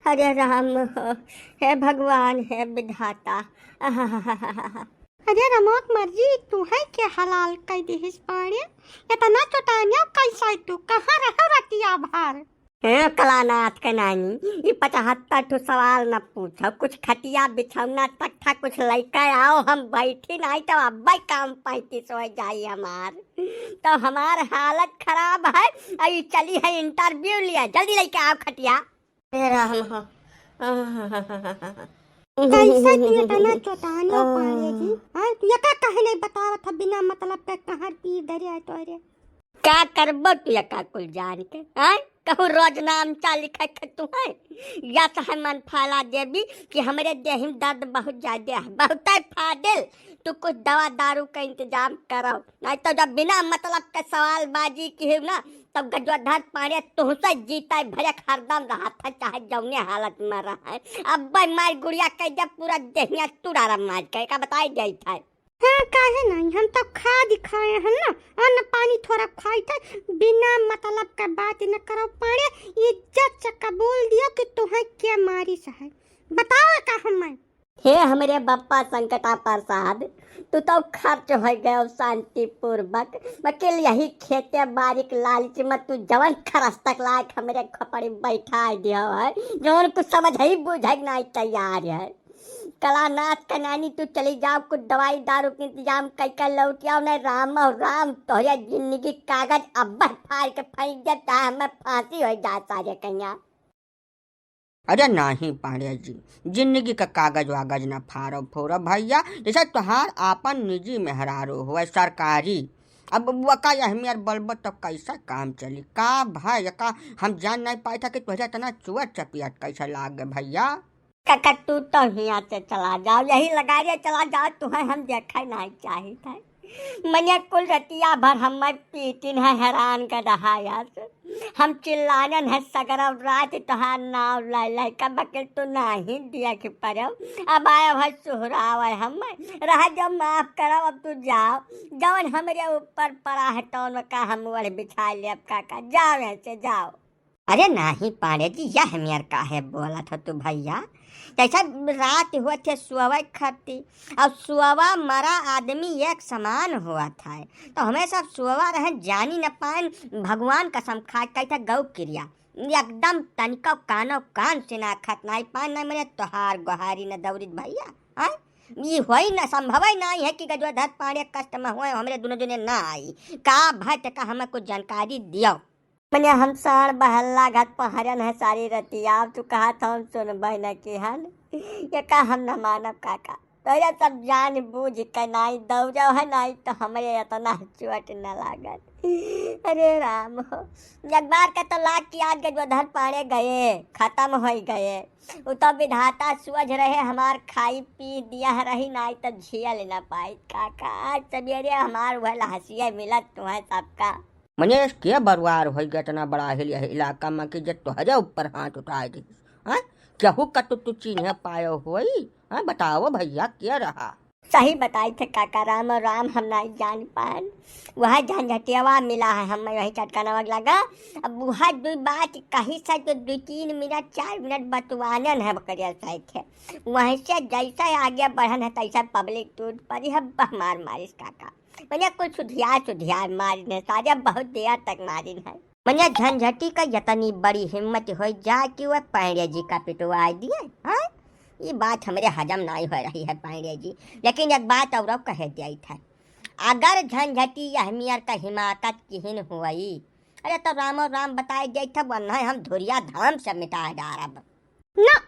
हरे राम हो, हे भगवान, हे विधाता। आहाहाहा। अरे रमोक मर्जी तू है के हलाल कई दिहिस पाड़े इतना चोटानिया कैसा तू कहाँ रहो रतिया भर। हे कलानाथ के नानी, ये 75 ठो सवाल न पूछो। कुछ खटिया बिछौना तख्ता कुछ लेकर आओ, हम बैठी नहीं तो अब्बा काम 35 हो जाई हमार। तो हमार हालत खराब है। अभी चली है इंटरव्यू लिया, जल्दी लेके आओ खटिया। हे राम हो। कैसा तू इतना चोटानिया पाड़े जी। हाँ तू यका कहे नहीं बतावा था बिना मतलब के कहाँ पी दरे है तोरे। क्या करबो तू का कुल जान के? हैं कहूँ रोज नाम चा लिखे के तू है या तो है मन फैला देवी कि हमरे देह में दर्द बहुत ज्यादा है, बहुत है फादिल। तू कुछ दवा दारू का इंतजाम करो, नहीं तो जब बिना मतलब के सवाल बाजी की है ना, तब गजवाधर पाड़े तुहसे जीता है भरक हरदम रहा था, चाहे जौने हालत में रहा है। अब मार गुड़िया कह जब पूरा देहिया तुरारा मार के का बताई जाई था। हाँ काहे नहीं, हम तो खा दिखाए हैं ना, अन्न पानी थोड़ा खाई थे, बिना मतलब के बात न करो पाड़े। इज्जत से कबूल दियो कि तुम्हें क्या मारी है, बताओ का हमें। हे हमरे बप्पा संकटा प्रसाद, तू तो खर्च हो गए शांति पूर्वक, वकील यही खेते बारीक लालच में तू जवन खरस तक लायक हमरे खपड़ी बैठा दिया है, जवन कुछ समझ ही बुझ नहीं तैयार है। कलानाथ का नानी तू चली जाओ, कुछ दवाई दारू के इंतजाम कर लौट आओ। नहीं राम और राम तोहरे जिंदगी कागज अब्बा फाड़ के फेंक देता है, हमें फांसी हो जाता है कन्या। अरे नहीं पांडे जी, जिंदगी का कागज वागज न फाड़ो फोड़ो भैया, जैसे तुहार आपन निजी मेहरारू हुआ सरकारी। अब वका अहमियत बलबो तो कैसा काम चली का भाई का। हम जान नहीं पाए था कि तुझे इतना चुअर चपियत कैसा लाग गए भैया। काका तू तो यहाँ से चला जाओ, यही लगा रहे चला जाओ, तुम्हें हम देखा नहीं चाहिए था। मैंने कुल रतिया भर हमें पीटिन है, हैरान कर रहा यार। हम चिल्लानन है सगरव रात तुहार नाव लाई का बकेल तो नहीं दिया कि परो। अब आया है सुहराव हम रहा, जब माफ करो अब तू जाओ। जौन हमरे ऊपर पड़ा है तो का हम वह बिछा ले, अब काका जाओ ऐसे जाओ। अरे नहीं पाड़े जी, यह मेयर का है बोला था तू भैया। जैसा रात हुआ थे सुअवा खती, और सुअवा मरा आदमी एक समान हुआ था, तो हमें सब सुअवा रहे जानी न पाए। भगवान कसम खा कहता गौ क्रिया एकदम तनिका कानो कान से ना खत नहीं पाए, न मैंने तोहार गुहारी न दौरित भैया। हाँ ये हुई न संभव ही नहीं है कि गजवाधर पाड़े कष्ट में हुए हमरे दोनों जने ना आई। का भाई का हमें कुछ जानकारी दियो। मैंने हम सार बहल्ला घाट पहरन है सारी रतिया, अब तू कहा था हम सुन बहना की हन ये का हम न मानब काका। तो ये सब जान बूझ के नहीं दौड़ो है, नहीं तो हमें इतना चोट न लागत। अरे राम हो, एक बार का तो लाख की आज गजवाधर पाड़े गए खत्म हो गए। वो तो विधाता सूझ रहे हमार खाई पी दिया रही, नहीं तो झियल न पाई काका। आज सवेरे हमार वह हंसिया मिलत तुम्हें सबका। मने के बरवार हो गया इतना बड़ा इलाका में कि जब तुहरे ऊपर हाथ उठाए दी। हाँ केहू का तू चिन्ह पायो होई। हाँ बताओ भैया क्या रहा। सही बताई थे काका, राम और राम हम नहीं जान पाए। वह झंझटियावा मिला है, हमें वही चटका नमक लगा। अब वह दो बात कही से तो 2-3 मिनट 4 मिनट बतवानन है बकरिया साइड है। वहीं से जैसा आगे बढ़न है तैसा पब्लिक टूट पड़ी है, मार मारिस काका। मैंने कुछ सुधियार मारिन है, सारे बहुत देर तक मारिन है। मैंने झंझटी का इतनी बड़ी हिम्मत हो जाए कि वह पांडे जी का पिटवा दिए। हाँ ये बात हमारे हजम नहीं हो रही है पांडे जी, लेकिन एक बात और कह दिया था, अगर झंझटी अहमियर का हिमाकत किहन हुई, अरे तो राम और राम बताए गए था, वरना हम धुरिया धाम से मिटा डारब ना।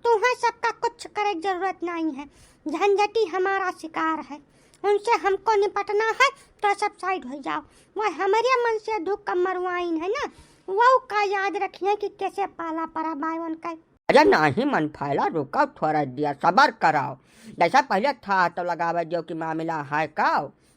तुम्हें सबका कुछ करे जरूरत नहीं है, झंझटी हमारा शिकार है, उनसे हमको निपटना है तो सब साइड हो जाओ। वह हमारे मन से दुख मरवाइन है ना, वो का याद रखिए कि कैसे पाला पड़ा बायवन का। अरे नहीं मन फैला, रुका थोड़ा दिया सबर कराओ। जैसा पहले था तो लगावे जो कि मामला है का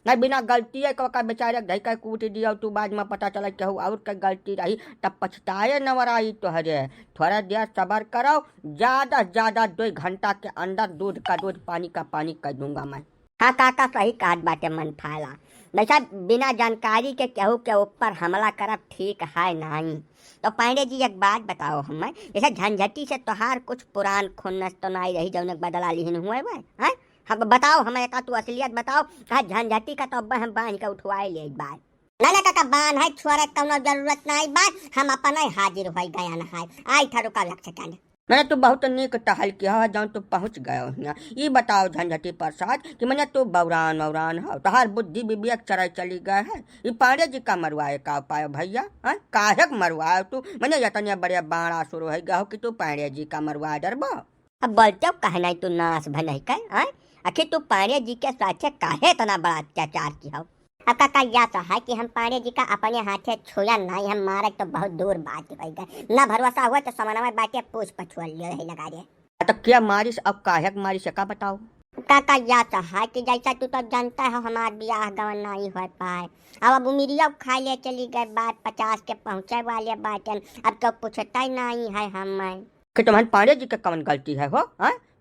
नहीं, बिना गलती का बेचारे धैका कूट दिया तू बाद में पता चला कहू और का गलती रही तब पछताए नवराई तो हरे। थोड़ा देर सबर कराओ, ज्यादा से ज्यादा 2 घंटा के अंदर दूध का दूध पानी का पानी कर दूंगा मैं। हाँ काका सही कहत बाटे मन फाला, वैसा बिना जानकारी के केहू के ऊपर हमला करब ठीक है नहीं। तो पांडे जी एक बात बताओ हमें, जैसे झंझटी से तोहार कुछ पुरान खुन्नस तो नहीं रही जौन बदला लिहन हुए भाई हैं? हम बताओ हमें का तू असलियत बताओ, कहा झंझटी का तो अब हम बांध के उठवाए ले बात ना काका बांध है छोरे कौनो जरूरत नहीं बात, हम अपन हाजिर हो गया न है आई थारो का लक्ष्य कहने। मैंने तू बहुत नीक टहल किया जौन तू पहुँच गयो हियाँ। ये बताओ झंझटी प्रसाद कि मैंने तू बौरान वौरान हो, तोहार बुद्धि विवेक चराई चली गए है। ये पांडे जी का मरवाए का उपाय भैया हैं? काहे मरवाए तू? मैंने यतने बड़े बाणा शुरू हो गया हो कि तू पांडे जी का मरवा डरबो। अब बोलते हो कहे नहीं तू नाश भनई के हैं? आखिर तू पांडे जी के साथे काहे इतना बड़ा अत्याचार किया हो? अब काका या तो है कि हम पांडे जी का अपने हाथे छुया नहीं, हम मारे तो बहुत दूर बात हो गए, न भरोसा हुआ तो समनवा बाटे पूछ पछुआ लियो है लगा दे। तो क्या मारिस अब काहे मारिस का बताओ। काका या तो है कि जैसा तू तो जानता है हमार ब्याह गवन नहीं हो पाए, अब उमिरिया खा ले चली गए बात 50 के पहुँचे वाले बाटन, अब तो पूछता ही नहीं है हमें कि तुम्हारे पांडे जी के कौन गलती है हो?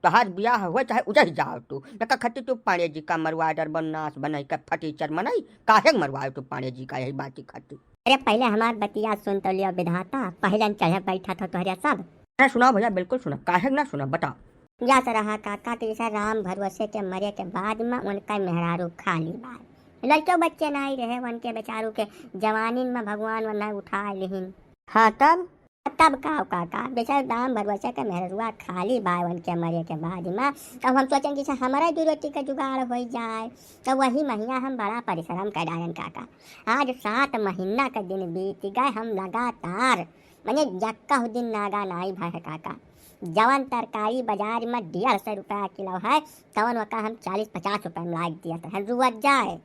तोहार ब्याह हुआ चाहे उजड़ जाओ तू न खती तू पांडे जी का मरवा डर बनास बनाई का फटीचर मनाई काहे मरवाओ तू पांडे जी का यही बात ही खाती। अरे पहले हमार बतिया सुन तो लिया विधाता, पहले चढ़े बैठा था तुम्हारे सब। अरे सुना भैया बिल्कुल सुना, काहे ना सुना बताओ। या तो रहा काका के जैसा राम भरोसे के मरे के बाद में उनका मेहरारू खाली बात, लड़के बच्चे नहीं रहे उनके बेचारू के जवानी में भगवान वरना उठा लिहिन। हाँ तब का काका बेचारे राम भरवसा का मेहरुआ खाली बाय उनके मरे के बाद में, तब हम सोचें कि हमारा दो रोटी का जुगाड़ हो जाए, तो वही महीना हम बड़ा परिश्रम करायन काका। आज 7 महीना का दिन बीत गए, हम लगातार मैंने जक्का दिन नागा नहीं भाई काका। जवन तरकारी बाजार में 150 रुपया किलो है, तवन वका हम 40-50 रुपये में लाग दिया था रुआ जाए।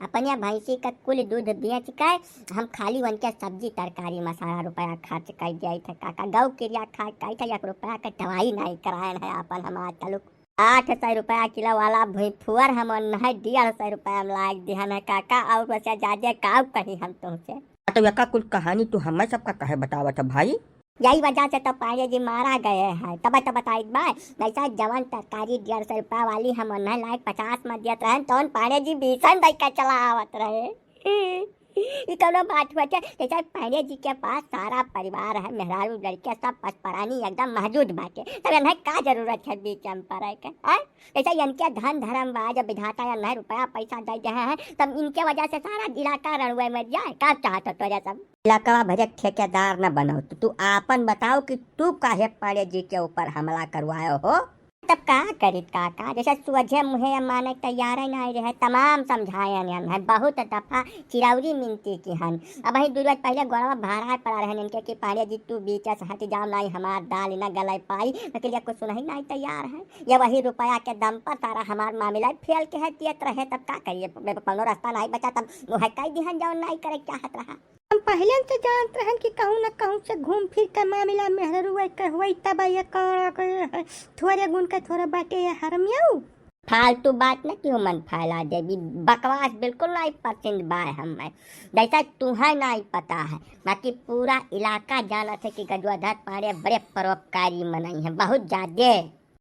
अपने भैंसी का कुल दूध बेच के हम खाली उनके सब्जी तरकारी मसाला रुपया खर्च कर दिए थे काका। गौ क्रिया खा कर 1 रुपया का दवाई नहीं कराए है अपन हमारा तलुक। 800 रुपया किलो वाला भूफुअर हम नहीं 150 रुपया में लाग दिया है काका, और वैसे ज्यादा काव कहीं हम तुमसे। तो यका कुल कहानी तू हमें सबका कहे बतावा था भाई? यही वजह से तो पांडे जी मारा गए हैं। तब बताई बाय वैसा जवन तरकारी 150 रुपया वाली हम उन्हें लाइक 50 में दियत रहे, तो पांडे जी भीषण दई का चला आवत रहे। ये कौनो बात हुआ थे, जैसा पांडे जी के पास सारा परिवार है, मेहरारू लड़के सब पसपरानी एकदम मौजूद बाटे, तब इन्हें का जरूरत है बीच में पड़े के? जैसा इनके धन धर्म बाज विधाता या नहीं रुपया पैसा दे रहे हैं, तब इनके वजह से सारा इलाका रणुए में जाए। का चाहत तो सब इलाका भरे ठेकेदार न बनो, तो तू आपन बताओ कि तू काहे पांडे जी के ऊपर हमला करवायो हो? तब का करी काका, जैसे सोझे मुहे माने तैयार ही नहीं रहे, तमाम समझायन है, बहुत दफा चिरौरी मिनती की हन। अब वही 2 रोज पहले गोड़वा भाड़ा पड़ा रहे इनके कि पांडे जी तू बीच से हट जाओ, नहीं हमार दाल न गलाई पाई, लेकिन ये कुछ सुनही नहीं तैयार है। ये वही रुपया के दम पर सारा हमार मामला फेल के है दियत रहे, तब का करिए? कोनो रास्ता नहीं बचा, तब वो कई दिहन जाओ नहीं करे चाहत रहा। हम पहले से जानते हैं कि कहूँ न कहूँ से घूम फिर के मामला मेहरुआ के हुई, तब ये थोड़े गुण के थोड़ा बाटे ये हरमियाऊ फालतू बात न क्यों मन फैला देवी, बकवास बिल्कुल नहीं पसंद बाय हमें। जैसा तुम्हें नहीं पता है, बाकी पूरा इलाका जाना था कि गजवाधर पांडे बड़े परोपकारी मनाई है, बहुत ज्यादा।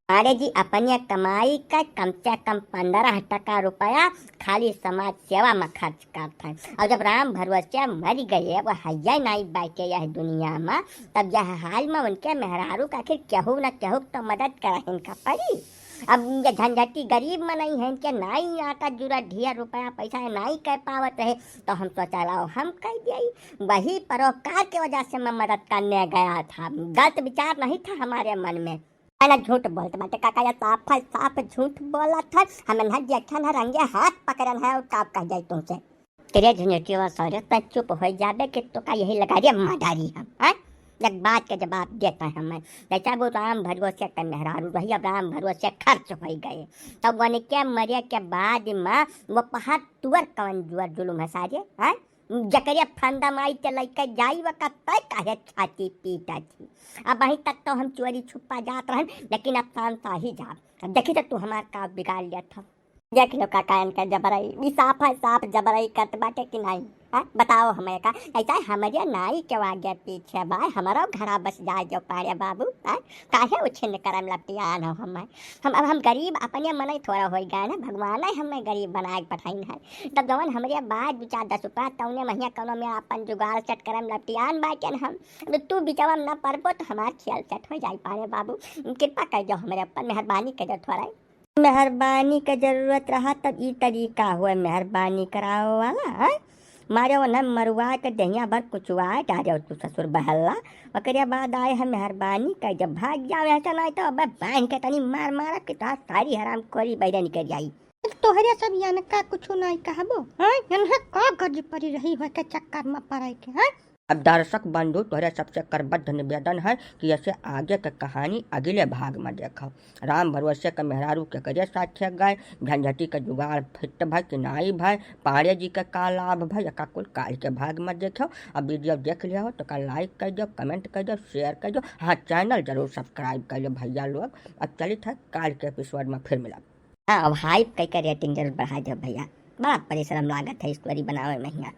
पांडे जी अपने कमाई का कम से कम 15 रुपया खाली समाज सेवा में खर्च करते हैं, और जब राम भरवसे मर गए वो है नहीं बैठे यह दुनिया में, तब यह हाल में उनके मेहरारू का आखिर केहू न केहू तो मदद करे इनका पड़ी। अब ये झंझटी गरीब में नहीं है, इनके नहीं आता जुरा 1.5 रुपया पैसा नहीं कह पावत रहे, तो हम सोचा लाओ हम कह दिए। वही परोपकार की वजह से मैं मदद करने गया था, गलत विचार नहीं था हमारे मन में। पहले झूठ बोलते बाटे काका, या साफ झूठ बोला था, हमें न देखा न रंगे हाथ पकड़न है और काप कह जाए तुमसे। तेरे झंझटी व सौरे तो चुप हो जाबे कि तो का यही लगा दिया मादारी हम एक बात का जवाब देता है हमें। जैसा वो राम भरोसे के मेहरारू रही, अब राम भरोसे खर्च हो गए, तब वन के मरे के बाद में वो पहाड़ तुअर कवन जुअर जुलूम है सारे जकरिया फंदा माई के लैके जाई वक़्त तय काहे छाती पीटा थी। अब वहीं तक तो हम चोरी छुपा जात रहन, लेकिन अब शांत ही जा। अब देखी तो तू हमार का बिगाड़ लिया था। देख लो काका इनका जबरई भी साफ है, साफ जबरई करत बाटे कि नहीं। बताओ हमें का ऐसा हमारे नाई के आगे पीछे भाई हमारा घरा बस जाए जो पारे बाबू। काहे उछिन करम लपटियान हो हमें। हम गरीब अपने मन ही थोड़ा हो गए ना, भगवान ही हमें गरीब बना के पठाइन है। तब जवन हमारे बाद विचार 10 रुपया तौने महीना कौनो में अपन जुगाड़ सेट करम लपटियान बाटे हम। तू बिचवम न पड़बो तो हमार खेल सेट हो जाए पारे बाबू। कृपा कर दो हमारे ऊपर, मेहरबानी कर दो थोड़ा। मेहरबानी का जरूरत रहा तब ये तरीका हुआ मेहरबानी कराओ वाला है। मारे वो न मरुआ के दहिया भर कुचुआ डारे तू ससुर बहल्ला ओकरे बाद आए है मेहरबानी कर जब भाग जाओ ऐसा नहीं तो अब बांध के तनी मार मारा कि तो सारी हराम खोरी बैठे निकल जाई। तोहरे सब यानका कुछ नहीं कहबो हैं, यनहा का गज परी रही है के चक्कर में पड़े के हैं। अब दर्शक बंधु तोहरे सबसे करबद्ध निवेदन है कि ऐसे आगे के कहानी अगले भाग में देखो। राम भरोसे के मेहरारू के करे साथे गए, झंझटी के जुगाड़ फिट भाई कि नाई भाई, पाड़े जी के का लाभ भाई का कुल काल के भाग में देखो। अब वीडियो देख लिया हो तो का लाइक कर दो, कमेंट कर दो, शेयर कर दो। हाँ, चैनल जरूर सब्सक्राइब कर लो भैया लोग। अब चलित है काल के एपिसोड में फिर मिला। हाँ, अब हाइप कई का रेटिंग जरूर बढ़ा दो भैया, बड़ा परिश्रम लागत है स्टोरी बनावे में यहाँ।